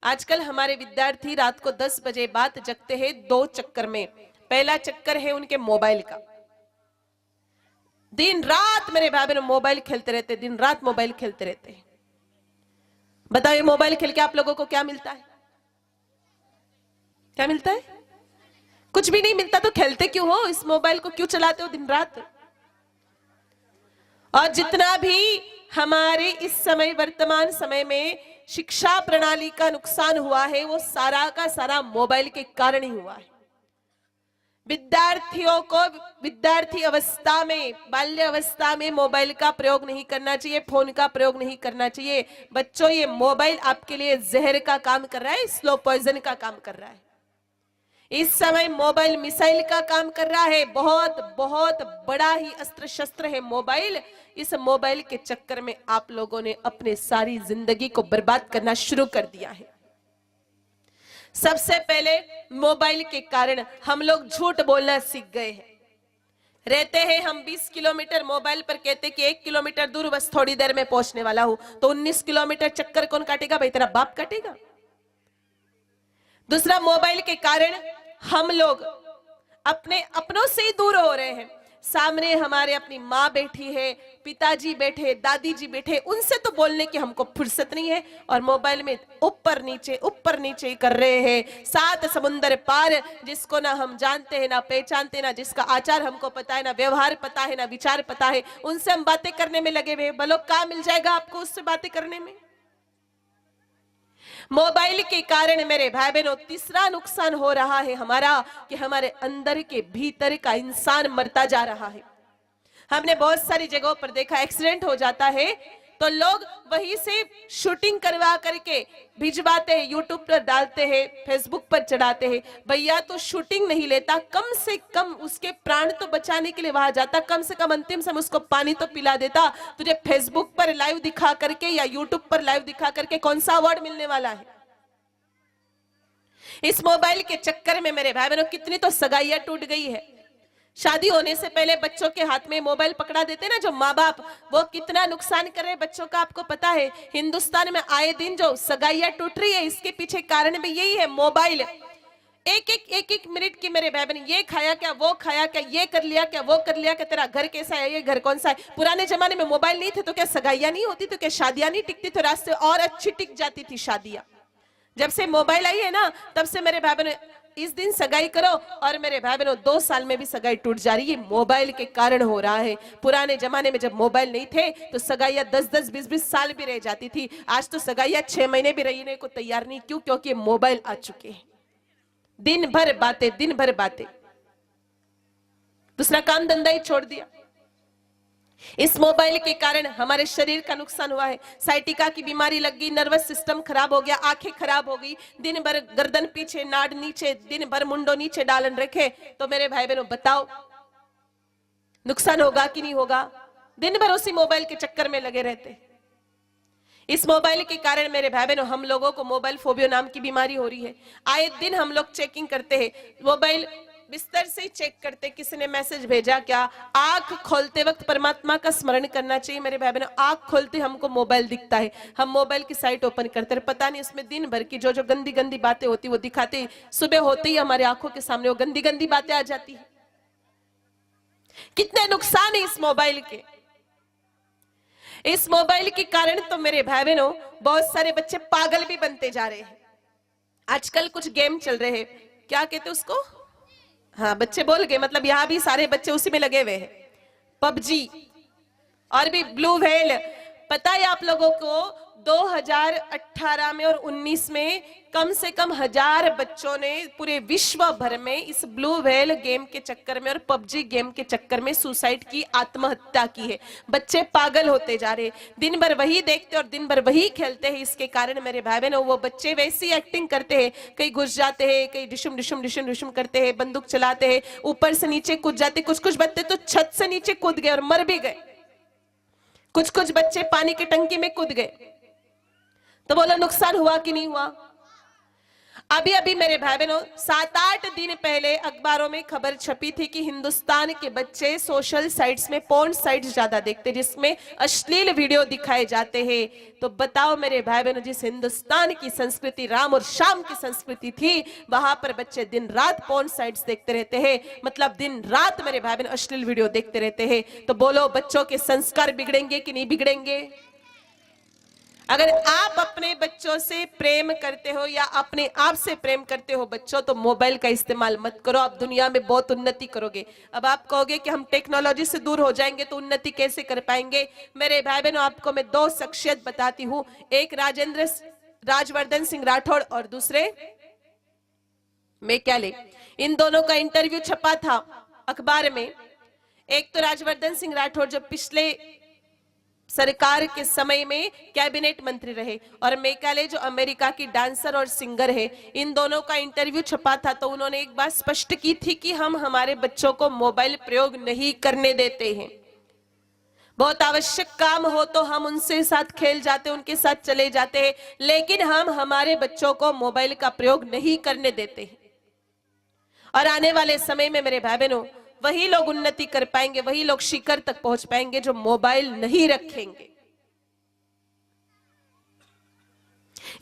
आजकल हमारे विद्यार्थी रात को 10 बजे बाद जगते हैं दो चक्कर में। पहला चक्कर है उनके मोबाइल का। दिन रात मेरे भाई बहन मोबाइल खेलते रहते, दिन रात मोबाइल खेलते रहते हैं। बताओ ये मोबाइल खेल के आप लोगों को क्या मिलता है? क्या मिलता है? कुछ भी नहीं मिलता। तो खेलते क्यों हो? इस मोबाइल को क्यों चलाते हो दिन रात? और जितना भी हमारे इस समय वर्तमान समय में शिक्षा प्रणाली का नुकसान हुआ है वो सारा का सारा मोबाइल के कारण ही हुआ है। विद्यार्थियों को विद्यार्थी अवस्था में, बाल्य अवस्था में मोबाइल का प्रयोग नहीं करना चाहिए, फोन का प्रयोग नहीं करना चाहिए। बच्चों, ये मोबाइल आपके लिए जहर का काम कर रहा है, स्लो पॉइजन का काम कर रहा है। इस समय मोबाइल मिसाइल का काम कर रहा है। बहुत बहुत बड़ा ही अस्त्र शस्त्र है मोबाइल। इस मोबाइल के चक्कर में आप लोगों ने अपने सारी जिंदगी को बर्बाद करना शुरू कर दिया है। सबसे पहले मोबाइल के कारण हम लोग झूठ बोलना सीख गए हैं। रहते हैं हम 20 किलोमीटर, मोबाइल पर कहते कि 1 किलोमीटर दूर बस थोड़ी देर में पहुंचने वाला हूं, तो 19 किलोमीटर चक्कर कौन काटेगा भाई? तेरा बाप काटेगा। दूसरा, मोबाइल के कारण हम लोग अपने अपनों से ही दूर हो रहे हैं। सामने हमारे अपनी माँ बैठी है, पिताजी बैठे, दादी जी बैठे, उनसे तो बोलने की हमको फुर्सत नहीं है, और मोबाइल में ऊपर नीचे कर रहे हैं। 7 समुंदर पार, जिसको ना हम जानते हैं, ना पहचानते, ना जिसका आचार हमको पता है, ना व्यवहार पता है, ना विचार पता है, उनसे हम बातें करने में लगे हुए। बोलो क्या मिल जाएगा आपको उससे बातें करने में? मोबाइल के कारण मेरे भाई बहनों तीसरा नुकसान हो रहा है हमारा, कि हमारे अंदर के भीतर का इंसान मरता जा रहा है। हमने बहुत सारी जगहों पर देखा, एक्सीडेंट हो जाता है तो लोग वहीं से शूटिंग करवा करके भिजवाते हैं, यूट्यूब पर डालते हैं, फेसबुक पर चढ़ाते हैं। भैया तो शूटिंग नहीं लेता, कम से कम उसके प्राण तो बचाने के लिए वहां जाता, कम से कम अंतिम समय उसको पानी तो पिला देता। तुझे फेसबुक पर लाइव दिखा करके या यूट्यूब पर लाइव दिखा करके कौन सा अवार्ड मिलने वाला है? इस मोबाइल के चक्कर में मेरे भाई बहनों कितनी तो सगाइयां टूट गई है। शादी होने से पहले बच्चों के हाथ में मोबाइल पकड़ा देते ना जो माँ बाप, वो कितना नुकसान कर रहे हैं बच्चों का आपको पता है? हिंदुस्तान में आए दिन जो सगाइयां टूट रही है, इसके पीछे कारण भी यही है, मोबाइल। एक मिनट की मेरे भाई बहन, ये खाया क्या, वो खाया क्या, ये कर लिया क्या, वो कर लिया क्या, तेरा घर कैसा है, ये घर कौन सा है। पुराने जमाने में मोबाइल नहीं थे तो क्या सगाइयां नहीं होती? तो क्या शादियां नहीं टिकती? तो रास्ते और अच्छी टिक जाती थी शादियां। जब से मोबाइल आई है ना, तब से मेरे भाई बहन इस दिन सगाई करो, और मेरे भाई बहनों 2 साल में भी सगाई टूट जा रही है। मोबाइल के कारण हो रहा है। पुराने जमाने में जब मोबाइल नहीं थे तो सगाइयां 10-10, 20-20 साल भी रह जाती थी। आज तो सगाइयां 6 महीने भी रहने को तैयार नहीं। क्यों? क्योंकि मोबाइल आ चुके हैं। दिन भर बातें, दिन भर बातें, दूसरा काम धंधा ही छोड़ दिया। इस मोबाइल के कारण हमारे शरीर का नुकसान हुआ है। साइटिका की बीमारी लग गई, नर्वस सिस्टम खराब हो गया, आंखें खराब हो गई, दिन भर गर्दन पीछे, नाड़ नीचे, दिन भर मुंडो नीचे डालन रखे। तो मेरे भाई बहनों बताओ नुकसान होगा कि नहीं होगा? दिन भर उसी मोबाइल के चक्कर में लगे रहते। इस मोबाइल के कारण मेरे भाई बहनों हम लोगों को मोबाइल फोबियो नाम की बीमारी हो रही है। आए दिन हम लोग चेकिंग करते हैं, मोबाइल बिस्तर से ही चेक करते, किसी ने मैसेज भेजा क्या। आंख खोलते वक्त परमात्मा का स्मरण करना चाहिए मेरे भाई बहनों। आंख खोलते हमको मोबाइल दिखता है, हम मोबाइल की साइट ओपन करते हैं, पता नहीं उसमें दिन भर की जो जो गंदी गंदी बातें होती वो दिखाते। सुबह होते ही हमारी आंखों के सामने वो गंदी गंदी बातें आ जाती है। कितने नुकसान है इस मोबाइल के। इस मोबाइल के कारण तो मेरे भाई बहनों बहुत सारे बच्चे पागल भी बनते जा रहे हैं। आजकल कुछ गेम चल रहे हैं, क्या कहते उसको? हाँ, बच्चे बोल गए, मतलब यहाँ भी सारे बच्चे उसी में लगे हुए हैं। पबजी और भी ब्लू व्हेल। पता है आप लोगों को 2018 में और 19 में कम से कम 1000 बच्चों ने पूरे विश्व भर में इस ब्लू व्हेल गेम के चक्कर में और पबजी गेम के चक्कर में सुसाइड की, आत्महत्या की है। बच्चे पागल होते जा रहे, दिन भर वही देखते और दिन भर वही खेलते हैं। इसके कारण मेरे भाई बहनों वो बच्चे वैसी एक्टिंग करते हैं, कहीं घुस जाते हैं, कहीं डिशुम डिशुम डिशुम डिशुम करते हैं, बंदूक चलाते हैं, ऊपर से नीचे कूद जाते। कुछ कुछ बच्चे तो छत से नीचे कूद गए और मर भी गए। कुछ कुछ बच्चे पानी की टंकी में कूद गए। तो बोलो नुकसान हुआ कि नहीं हुआ? अभी अभी मेरे भाई बहनों 7-8 दिन पहले अखबारों में खबर छपी थी कि हिंदुस्तान के बच्चे सोशल साइट्स में पोर्न साइट्स ज्यादा देखते हैं जिसमें अश्लील वीडियो दिखाए जाते हैं। तो बताओ मेरे भाई बहनों, जिस हिंदुस्तान की संस्कृति राम और श्याम की संस्कृति थी, वहां पर बच्चे दिन रात पोर्न साइट्स देखते रहते हैं, मतलब दिन रात मेरे भाई बहन अश्लील वीडियो देखते रहते हैं। तो बोलो बच्चों के संस्कार बिगड़ेंगे कि नहीं बिगड़ेंगे? अगर आप अपने बच्चों से प्रेम करते हो या अपने आप से प्रेम करते हो बच्चों, तो मोबाइल का इस्तेमाल मत करो, आप दुनिया में बहुत उन्नति करोगे। अब आप कहोगे कि हम टेक्नोलॉजी से दूर हो जाएंगे तो उन्नति कैसे कर पाएंगे? मेरे भाई बहनों, आपको मैं 2 शख्सियत बताती हूं, एक राजवर्धन सिंह राठौड़ और दूसरे मेकाले। इन दोनों का इंटरव्यू छपा था अखबार में। एक तो राजवर्धन सिंह राठौड़ जो पिछले सरकार के समय में कैबिनेट मंत्री रहे, और मेकाले जो अमेरिका की डांसर और सिंगर है। इन दोनों का इंटरव्यू छपा था तो उन्होंने एक बात स्पष्ट की थी कि हम हमारे बच्चों को मोबाइल प्रयोग नहीं करने देते हैं। बहुत आवश्यक काम हो तो हम उनसे साथ खेल जाते, उनके साथ चले जाते हैं, लेकिन हम हमारे बच्चों को मोबाइल का प्रयोग नहीं करने देते हैं। और आने वाले समय में मेरे भाई बहनों, वही लोग उन्नति कर पाएंगे, वही लोग शिखर तक पहुंच पाएंगे जो मोबाइल नहीं रखेंगे।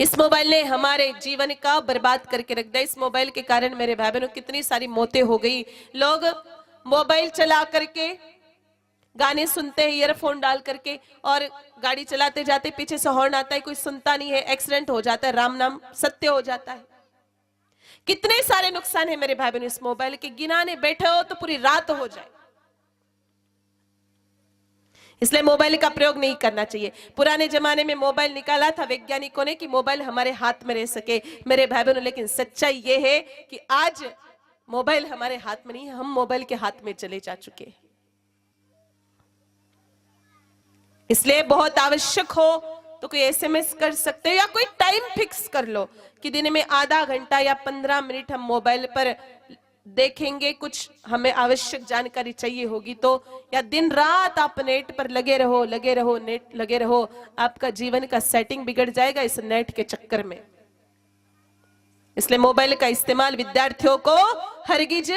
इस मोबाइल ने हमारे जीवन का बर्बाद करके रख दिया। इस मोबाइल के कारण मेरे भाई बहनों कितनी सारी मौतें हो गई। लोग मोबाइल चला करके गाने सुनते हैं ईयरफोन डाल करके, और गाड़ी चलाते जाते पीछे से हॉर्न आता है, कोई सुनता नहीं है, एक्सीडेंट हो जाता है, राम नाम सत्य हो जाता है। कितने सारे नुकसान है मेरे भाई बहनों इस मोबाइल के, गिनाने बैठे हो तो पूरी रात हो जाए। इसलिए मोबाइल का प्रयोग नहीं करना चाहिए। पुराने जमाने में मोबाइल निकाला था वैज्ञानिकों ने कि मोबाइल हमारे हाथ में रह सके मेरे भाई बहनों, लेकिन सच्चाई यह है कि आज मोबाइल हमारे हाथ में नहीं है, हम मोबाइल के हाथ में चले जा चुके हैं। इसलिए बहुत आवश्यक हो तो कोई एसएमएस कर सकते हो या कोई टाइम फिक्स कर लो कि दिन में आधा घंटा या 15 मिनट हम मोबाइल पर देखेंगे, कुछ हमें आवश्यक जानकारी चाहिए होगी तो, या दिन रात आप नेट पर लगे रहो नेट लगे रहो। आपका जीवन का सेटिंग बिगड़ जाएगा इस नेट के चक्कर में। इसलिए मोबाइल का इस्तेमाल विद्यार्थियों को हरगिज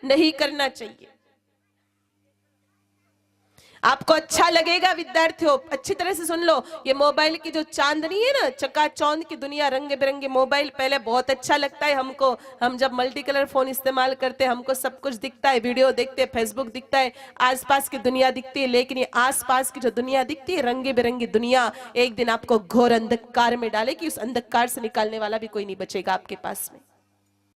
नहीं करना चाहिए। आपको अच्छा लगेगा विद्यार्थियों, अच्छी तरह से सुन लो, ये मोबाइल की जो चांदनी है ना, चकाचौंध की दुनिया, रंग बिरंगे मोबाइल, पहले बहुत अच्छा लगता है हमको। हम जब मल्टी कलर फोन इस्तेमाल करते हैं हमको सब कुछ दिखता है, वीडियो देखते हैं, फेसबुक दिखता है, आसपास की दुनिया दिखती है, लेकिन ये आसपास की जो दुनिया दिखती है रंग बिरंगी दुनिया, एक दिन आपको घोर अंधकार में डालेगी। उस अंधकार से निकालने वाला भी कोई नहीं बचेगा आपके पास में।